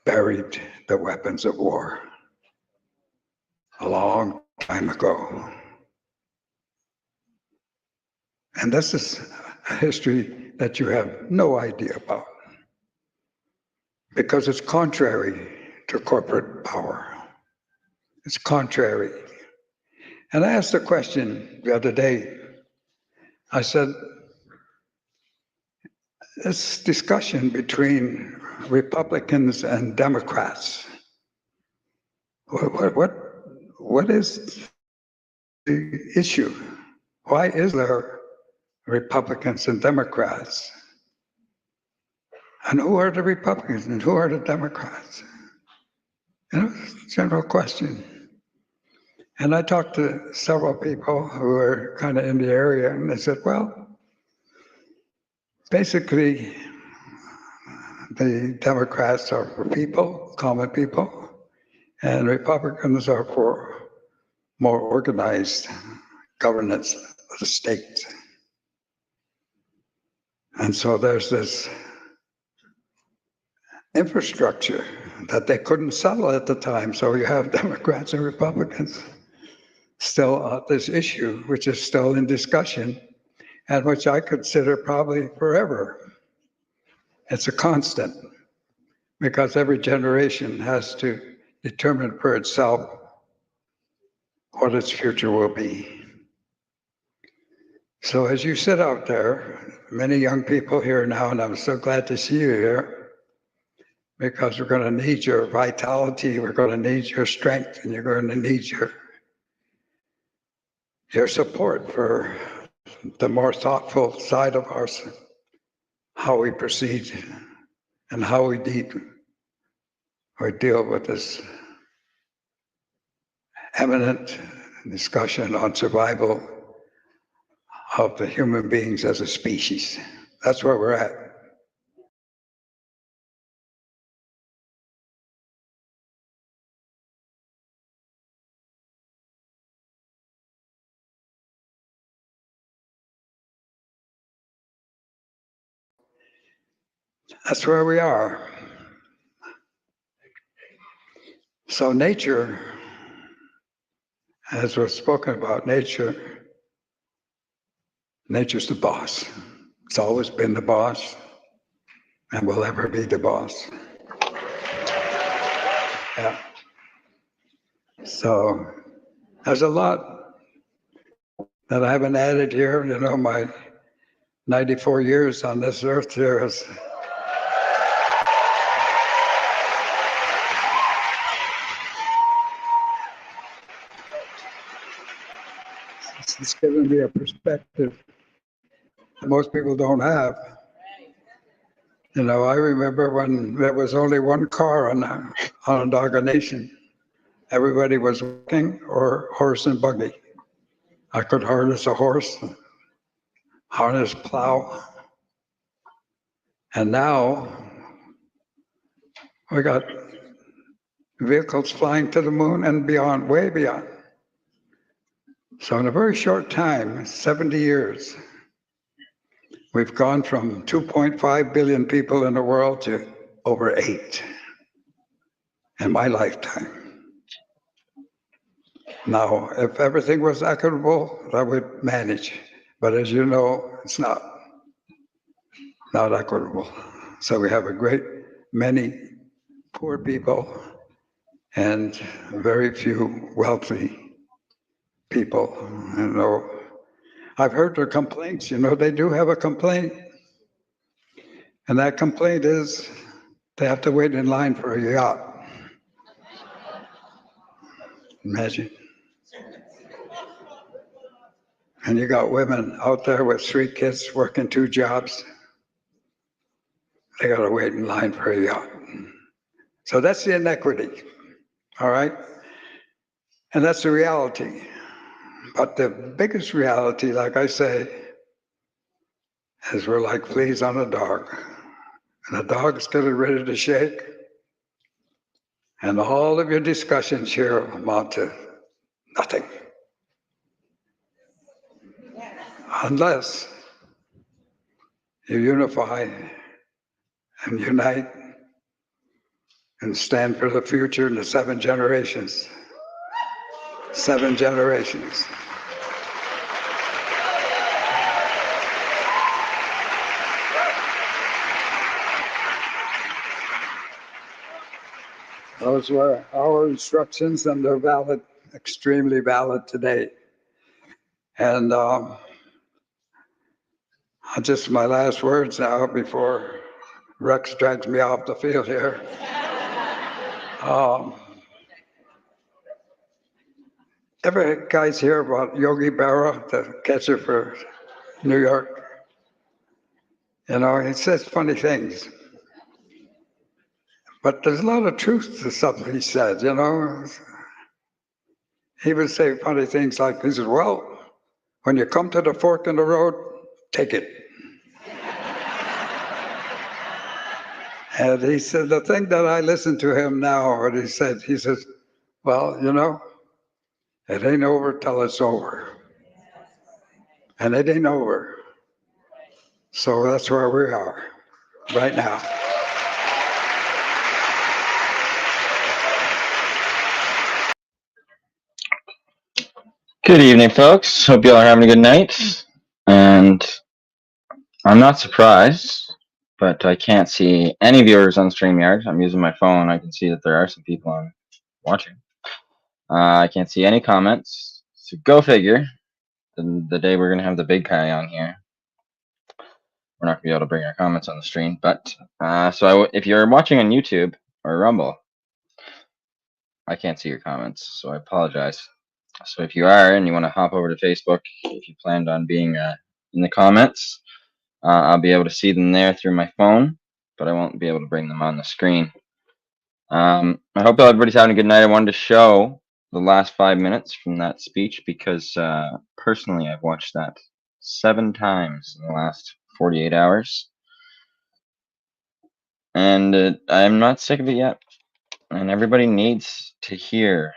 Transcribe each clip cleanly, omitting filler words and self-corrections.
buried the weapons of war a long time ago. And this is a history that you have no idea about, because it's contrary to corporate power. It's contrary. And I asked a question the other day. I said, this discussion between Republicans and Democrats, what is the issue? Why is there Republicans and Democrats? And who are the Republicans and who are the Democrats? General question. And I talked to several people who are kind of in the area, and they said, well, basically, the Democrats are for people, common people, and Republicans are for more organized governance of the state. And so there's this infrastructure that they couldn't settle at the time. So you have Democrats and Republicans still on this issue, which is still in discussion, and which I consider probably forever. It's a constant, because every generation has to determine for itself what its future will be. So as you sit out there, many young people here now, and I'm so glad to see you here, because we're going to need your vitality, we're going to need your strength, and you're going to need your support for the more thoughtful side of ours, how we proceed and how we deal with this eminent discussion on survival of the human beings as a species. That's where we're at. That's where we are. So nature, as was spoken about, nature's the boss. It's always been the boss and will ever be the boss. Yeah. So there's a lot that I haven't added here. You know, my 94 years on this earth here has it's given me a perspective that most people don't have. You know, I remember when there was only one car on Onondaga Nation. Everybody was walking or horse and buggy. I could harness a horse, harness plow. And now we got vehicles flying to the moon and beyond, way beyond. So in a very short time, 70 years, we've gone from 2.5 billion people in the world to over 8 in my lifetime. Now, if everything was equitable, I would manage. But as you know, it's not equitable. So we have a great many poor people and very few wealthy people. You know, I've heard their complaints. You know, they do have a complaint. And that complaint is they have to wait in line for a yacht. Imagine. And you got women out there with 3 kids working 2 jobs. They got to wait in line for a yacht. So that's the inequity, all right? And that's the reality. But the biggest reality, like I say, is we're like fleas on a dog. And the dog's getting ready to shake. And all of your discussions here amount to nothing. Unless you unify and unite and stand for the future in the 7 generations. 7 generations. Those were our instructions, and they're valid, extremely valid today. And just my last words now before Rex drags me off the field here. Ever guys hear about Yogi Berra, the catcher for New York? You know, he says funny things. But there's a lot of truth to something he said, you know. He would say funny things like, he says, well, when you come to the fork in the road, take it. And he said, the thing that I listen to him now, what he says, well, you know, it ain't over till it's over. And it ain't over. So that's where we are right now. Good evening, folks. Hope you all are having a good night. And I'm not surprised, but I can't see any viewers on StreamYard. I'm using my phone. I can see that there are some people on watching. I can't see any comments. So go figure. The day we're going to have the big guy on here, we're not going to be able to bring our comments on the stream. But if you're watching on YouTube or Rumble, I can't see your comments, so I apologize. So if you are and you want to hop over to Facebook, if you planned on being in the comments, I'll be able to see them there through my phone, but I won't be able to bring them on the screen. I hope everybody's having a good night. I wanted to show the last 5 minutes from that speech because personally I've watched that 7 times in the last 48 hours. And I'm not sick of it yet. And everybody needs to hear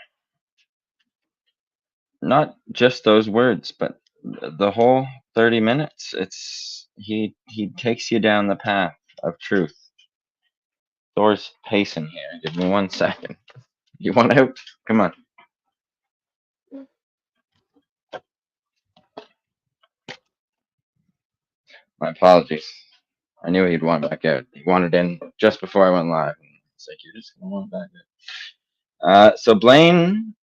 not just those words, but the whole 30 minutes. He takes you down the path of truth. Thor's pacing here. Give me 1 second. You want out? Come on. My apologies. I knew he'd want back out. He wanted in just before I went live. It's like, you're just going to want back out. So Blaine,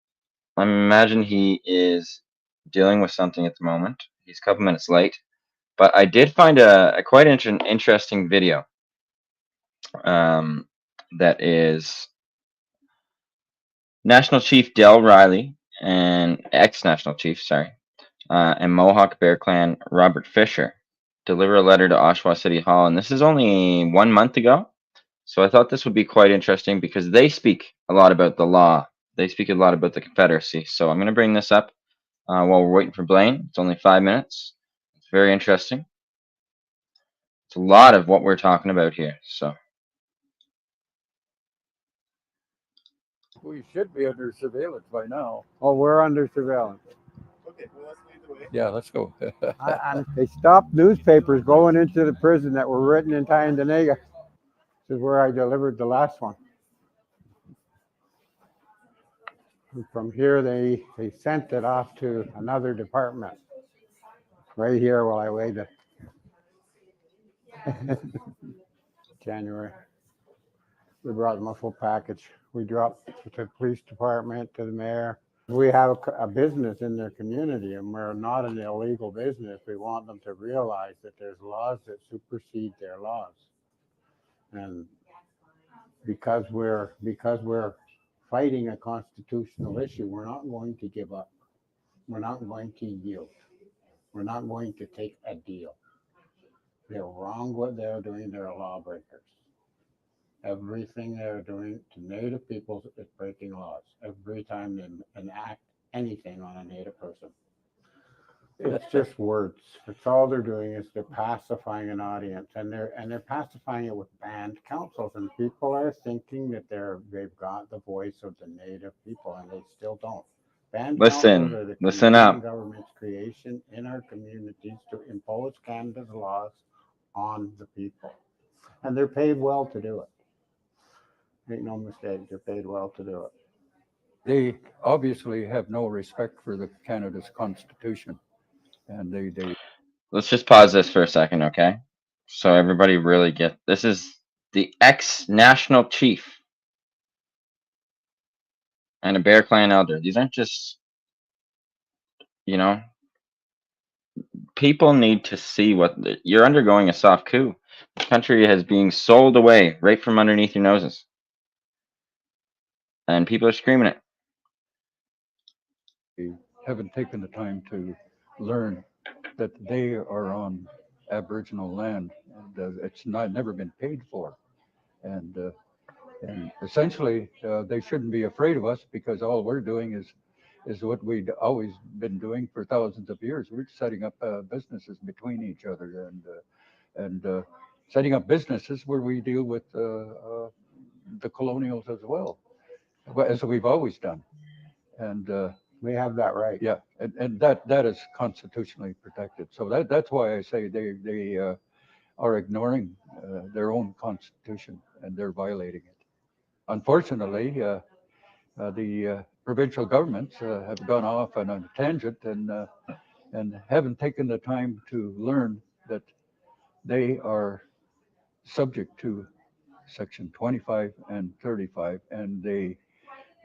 I imagine he is dealing with something at the moment. He's a couple minutes late. But I did find a quite interesting video that is National Chief Del Riley and ex-National Chief, and Mohawk Bear Clan Robert Fisher deliver a letter to Oshawa City Hall, and this is only 1 month ago. So I thought this would be quite interesting because they speak a lot about the law. They speak a lot about the Confederacy. So I'm going to bring this up while we're waiting for Blaine. It's only 5 minutes. It's very interesting. It's a lot of what we're talking about here. So we should be under surveillance by now. Oh, we're under surveillance. Okay, well, let's lead the way. Yeah, let's go. And they stopped newspapers going into the prison that were written in Tyendinaga. This is where I delivered the last one. And from here, they sent it off to another department. Right here while I waited. January. We brought them a full package. We dropped to the police department, to the mayor. We have a business in their community, and we're not an illegal business. We want them to realize that there's laws that supersede their laws. And because we're fighting a constitutional issue, we're not going to give up. We're not going to yield. We're not going to take a deal. They're wrong what they're doing. They're lawbreakers. Everything they're doing to Native peoples is breaking laws. Every time they enact anything on a Native person. It's just words. It's all they're doing is they're pacifying an audience, and they're pacifying it with band councils, and people are thinking that they've got the voice of the Native people, and they still don't. Band councils are the Canadian government's creation in our communities to impose Canada's laws on the people, and they're paid well to do it. Make no mistake, they're paid well to do it. They obviously have no respect for the Canada's Constitution, and they Let's just pause this for a second, okay? So everybody really get this is the ex-national chief and a Bear Clan elder. These aren't just, you know, people need to see what you're undergoing a soft coup. The country is being sold away right from underneath your noses, and people are screaming it. haven't taken the time to learn that they are on Aboriginal land, and it's not never been paid for, and essentially they shouldn't be afraid of us because all we're doing is what we'd always been doing for thousands of years. We're setting up businesses between each other and setting up businesses where we deal with the colonials as well, as we've always done. And We have that right. yeah, and that is constitutionally protected. So that's why I say they are ignoring their own constitution and they're violating it. Unfortunately, the provincial governments have gone off on a tangent and haven't taken the time to learn that they are subject to Section 25 and 35, and they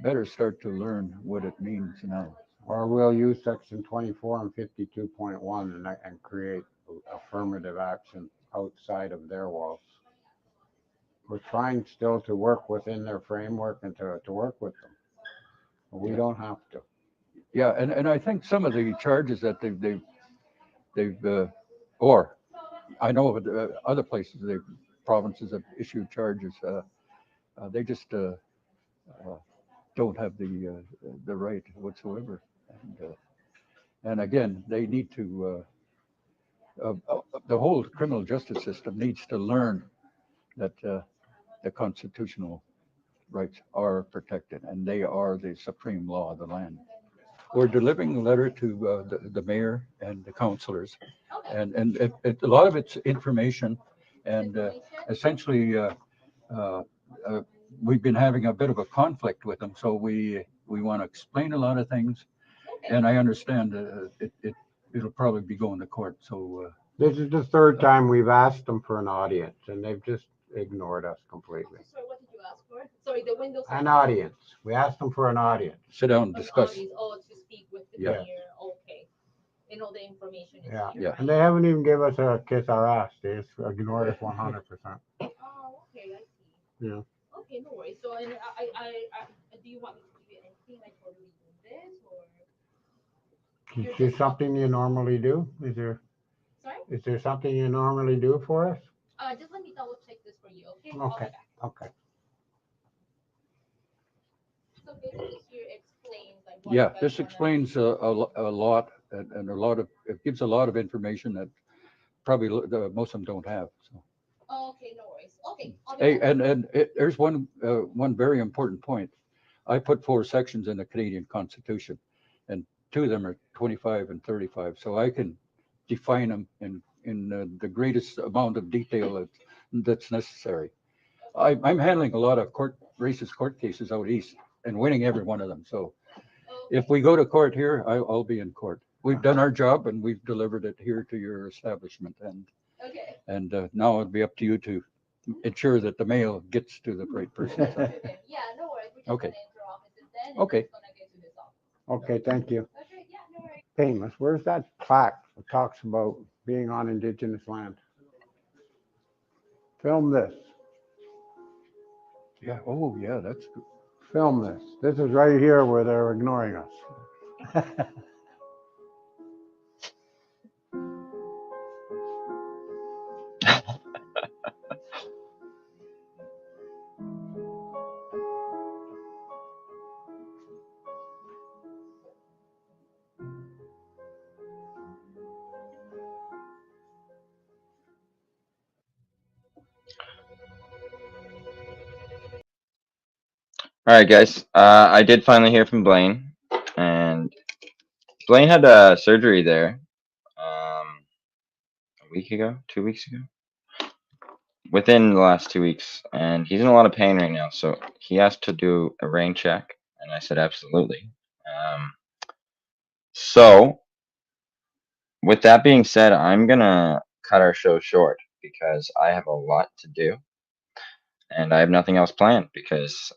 better start to learn what it means now. Or we'll use section 24 and 52.1 and create affirmative action outside of their walls. We're trying still to work within their framework and to work with them. But we don't have to. Yeah, and I think some of the charges that they've or I know of other places, the provinces have issued charges. They just don't have the right whatsoever. And again, they need to. The whole criminal justice system needs to learn that the constitutional rights are protected and they are the supreme law of the land. We're delivering a letter to the mayor and the councillors, and a lot of it's information, and essentially we've been having a bit of a conflict with them, so we want to explain a lot of things, and I understand it'll probably be going to court. So This is the third time we've asked them for an audience and they've just ignored us completely. Sorry, what did you ask for? Sorry, the windows. An audience. We asked them for an audience. sit down and An discuss. audience. Oh, to speak with the Yeah. mayor. Okay. And all the information is Yeah. here. Yeah. And they haven't even give us a kiss our ass. They just ignored us 100%. Oh, okay, I see. Yeah. Okay, no worries. So, and do you want me to give you anything like for doing this or? Is there something you normally do? Sorry? Is there something you normally do for us? Just let me double check this for you, okay? I'll be Okay. back. Okay. So basically here explains like what Yeah, you guys this wanna- explains a lot and a lot of, it gives a lot of information that probably most of them don't have. So. Oh, okay, no worries. Okay. I'll be Hey, back. and there's one very important point. I put 4 sections in the Canadian Constitution, and 2 of them are 25 and 35, so I can define them in the greatest amount of detail that's necessary. I'm handling a lot of racist court cases out east and winning every one of them. So Okay. if we go to court here, I'll be in court. We've done our job and we've delivered it here to your establishment, Okay. and now it'll be up to you to ensure that the mail gets to the right person. So, Okay. Yeah, no worries. We're just Okay. gonna enter offices then. And Okay. It's gonna get to this office. Okay, thank you. Okay, yeah, no worries. Famous, where's that plaque that talks about being on Indigenous land? Film this. yeah. Oh, yeah. That's good. Film this. This is right here where they're ignoring us. All right, guys. I did finally hear from Blaine, and Blaine had surgery there a week ago, 2 weeks ago. within the last 2 weeks, and he's in a lot of pain right now. So he asked to do a rain check, and I said absolutely. So with that being said, I'm gonna cut our show short because I have a lot to do, and I have nothing else planned because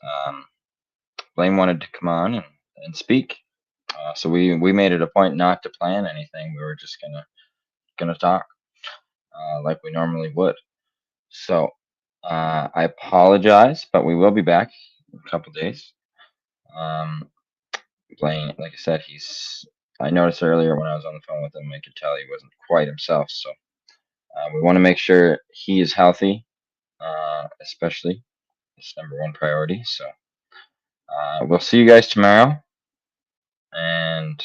Blaine wanted to come on and speak. So we made it a point not to plan anything. We were just gonna talk like we normally would. So I apologize, but we will be back in a couple days. Blaine, like I said, I noticed earlier when I was on the phone with him, I could tell he wasn't quite himself. So we want to make sure he is healthy, especially. It's #1 priority. So we'll see you guys tomorrow. And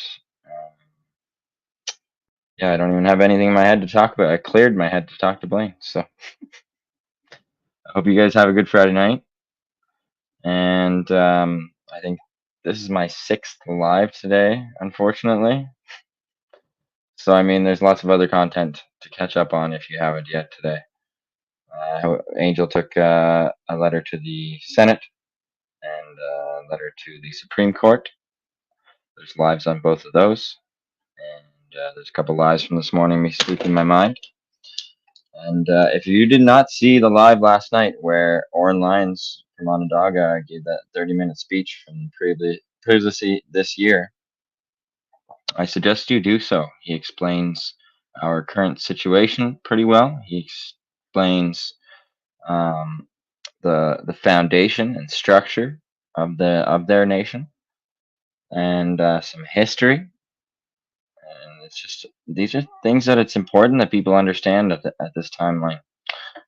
yeah, I don't even have anything in my head to talk about. I cleared my head to talk to Blaine. So I hope you guys have a good Friday night. And I think this is my 6th live today, unfortunately. So, I mean, there's lots of other content to catch up on if you haven't yet today. Angel took a letter to the Senate and a letter to the Supreme Court. There's lives on both of those. And there's a couple lives from this morning, me speaking my mind. And if you did not see the live last night where Oren Lyons from Onondaga gave that 30-minute speech from previously this year, I suggest you do so. He explains our current situation pretty well. He explains the foundation and structure of their nation and some history. And it's just these are things that it's important that people understand at this timeline.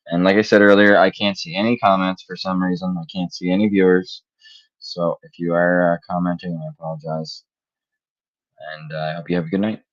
And like I said earlier, I can't see any comments for some reason. I can't see any viewers. So if you are commenting, I apologize. And I hope you have a good night.